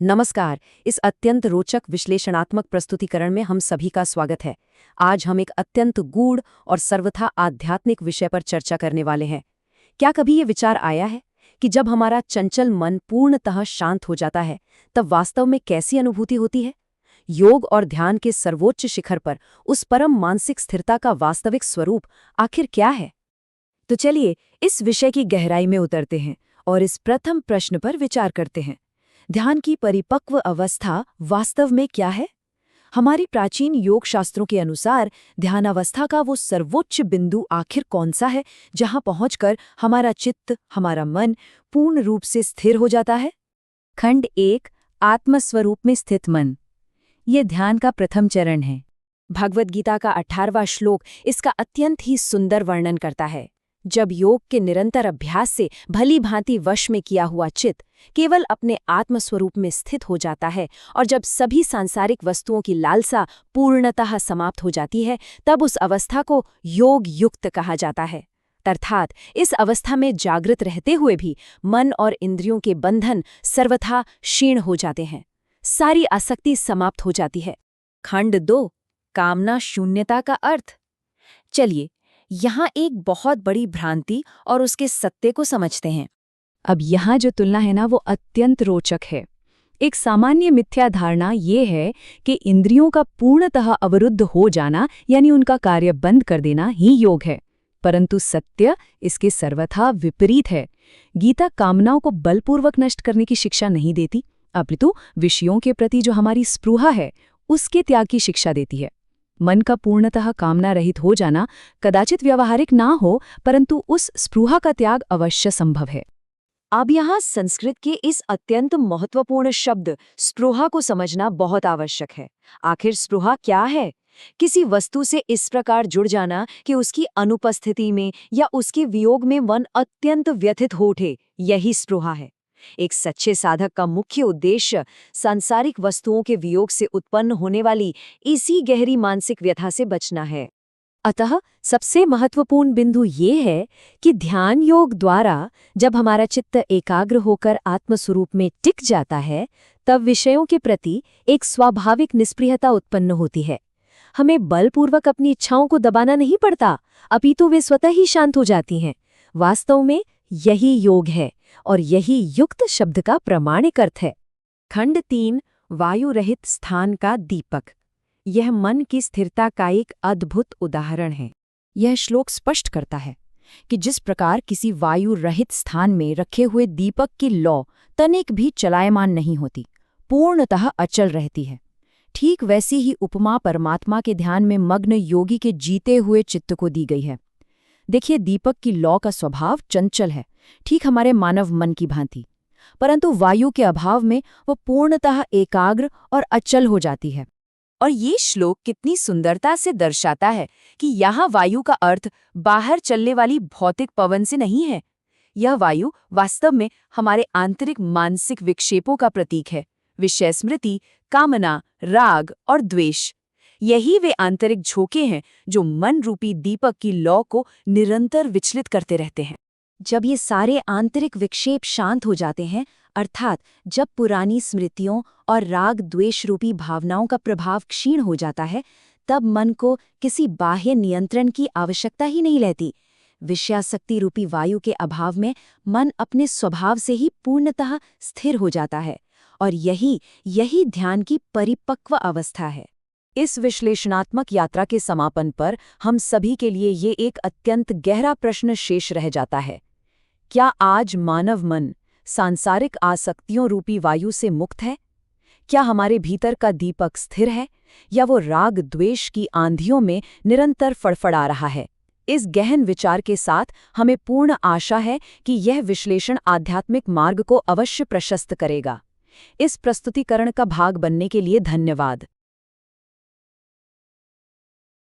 नमस्कार। इस अत्यंत रोचक विश्लेषणात्मक प्रस्तुतिकरण में हम सभी का स्वागत है। आज हम एक अत्यंत गूढ़ और सर्वथा आध्यात्मिक विषय पर चर्चा करने वाले हैं। क्या कभी ये विचार आया है कि जब हमारा चंचल मन पूर्णतः शांत हो जाता है, तब वास्तव में कैसी अनुभूति होती है? योग और ध्यान के सर्वोच्च शिखर पर उस परम मानसिक स्थिरता का वास्तविक स्वरूप आखिर क्या है? तो चलिए इस विषय की गहराई में उतरते हैं और इस प्रथम प्रश्न पर विचार करते हैं। ध्यान की परिपक्व अवस्था वास्तव में क्या है? हमारी प्राचीन योग शास्त्रों के अनुसार ध्यानावस्था का वो सर्वोच्च बिंदु आखिर कौन सा है, जहां पहुंचकर हमारा चित्त, हमारा मन पूर्ण रूप से स्थिर हो जाता है? खंड 1, आत्मस्वरूप में स्थित मन। ये ध्यान का प्रथम चरण है। भगवद गीता का 18वां श्लोक इसका अत्यंत ही सुंदर वर्णन करता है। जब योग के निरंतर अभ्यास से भली भांति वश में किया हुआ चित्त केवल अपने आत्मस्वरूप में स्थित हो जाता है और जब सभी सांसारिक वस्तुओं की लालसा पूर्णतः समाप्त हो जाती है, तब उस अवस्था को योग युक्त कहा जाता है। अर्थात इस अवस्था में जागृत रहते हुए भी मन और इंद्रियों के बंधन सर्वथा क्षीण हो जाते हैं। सारी आसक्ति समाप्त हो जाती है। खंड 2, कामना शून्यता का अर्थ। चलिए यहाँ एक बहुत बड़ी भ्रांति और उसके सत्य को समझते हैं। अब यहाँ जो तुलना है ना, वो अत्यंत रोचक है। एक सामान्य मिथ्या धारणा ये है कि इंद्रियों का पूर्णतः अवरुद्ध हो जाना यानी उनका कार्य बंद कर देना ही योग है, परंतु सत्य इसके सर्वथा विपरीत है। गीता कामनाओं को बलपूर्वक नष्ट करने की शिक्षा नहीं देती, अपितु विषयों के प्रति जो हमारी स्पृहा है उसके त्याग की शिक्षा देती है। मन का पूर्णतः कामना रहित हो जाना कदाचित व्यावहारिक ना हो, परंतु उस स्पृहा का त्याग अवश्य संभव है। अब यहाँ संस्कृत के इस अत्यंत महत्वपूर्ण शब्द स्पृहा को समझना बहुत आवश्यक है। आखिर स्पृहा क्या है? किसी वस्तु से इस प्रकार जुड़ जाना कि उसकी अनुपस्थिति में या उसके वियोग में मन अत्यंत व्यथित हो उठे, यही स्पृहा है। एक सच्चे साधक का मुख्य उद्देश्य सांसारिक वस्तुओं के वियोग से उत्पन्न होने वाली इसी गहरी मानसिक व्यथा से बचना है। अतः सबसे महत्वपूर्ण बिंदु ये है कि ध्यान योग द्वारा जब हमारा चित्त एकाग्र होकर आत्मस्वरूप में टिक जाता है, तब विषयों के प्रति एक स्वाभाविक निस्पृहता उत्पन्न होती है। हमें बलपूर्वक अपनी इच्छाओं को दबाना नहीं पड़ता, अपितु वे स्वतः ही शांत हो जाती हैं। वास्तव में यही योग है और यही युक्त शब्द का प्रामाणिक अर्थ है। खंड 3, वायु रहित स्थान का दीपक। यह मन की स्थिरता का एक अद्भुत उदाहरण है। यह श्लोक स्पष्ट करता है कि जिस प्रकार किसी वायु रहित स्थान में रखे हुए दीपक की लौ तनिक भी चलायमान नहीं होती, पूर्णतः अचल रहती है, ठीक वैसी ही उपमा परमात्मा के ध्यान में मग्न योगी के जीते हुए चित्त को दी गई है। देखिए, दीपक की लौ का स्वभाव चंचल है, ठीक हमारे मानव मन की भांति, परंतु वायु के अभाव में वो पूर्णतः एकाग्र और अचल हो जाती है। और ये श्लोक कितनी सुंदरता से दर्शाता है कि यहाँ वायु का अर्थ बाहर चलने वाली भौतिक पवन से नहीं है। यह वायु वास्तव में हमारे आंतरिक मानसिक विक्षेपों का प्रतीक है। विषय स्मृति, कामना, राग और द्वेष, यही वे आंतरिक झोंके हैं जो मन रूपी दीपक की लौ को निरंतर विचलित करते रहते हैं। जब ये सारे आंतरिक विक्षेप शांत हो जाते हैं, अर्थात जब पुरानी स्मृतियों और राग द्वेष रूपी भावनाओं का प्रभाव क्षीण हो जाता है, तब मन को किसी बाह्य नियंत्रण की आवश्यकता ही नहीं रहती। विषयासक्ति रूपी वायु के अभाव में मन अपने स्वभाव से ही पूर्णतः स्थिर हो जाता है और यही ध्यान की परिपक्व अवस्था है। इस विश्लेषणात्मक यात्रा के समापन पर हम सभी के लिए ये एक अत्यंत गहरा प्रश्न शेष रह जाता है। क्या आज मानव मन सांसारिक आसक्तियों रूपी वायु से मुक्त है? क्या हमारे भीतर का दीपक स्थिर है या वो राग द्वेष की आंधियों में निरंतर फड़फड़ा रहा है? इस गहन विचार के साथ हमें पूर्ण आशा है कि यह विश्लेषण आध्यात्मिक मार्ग को अवश्य प्रशस्त करेगा। इस प्रस्तुतिकरण का भाग बनने के लिए धन्यवाद।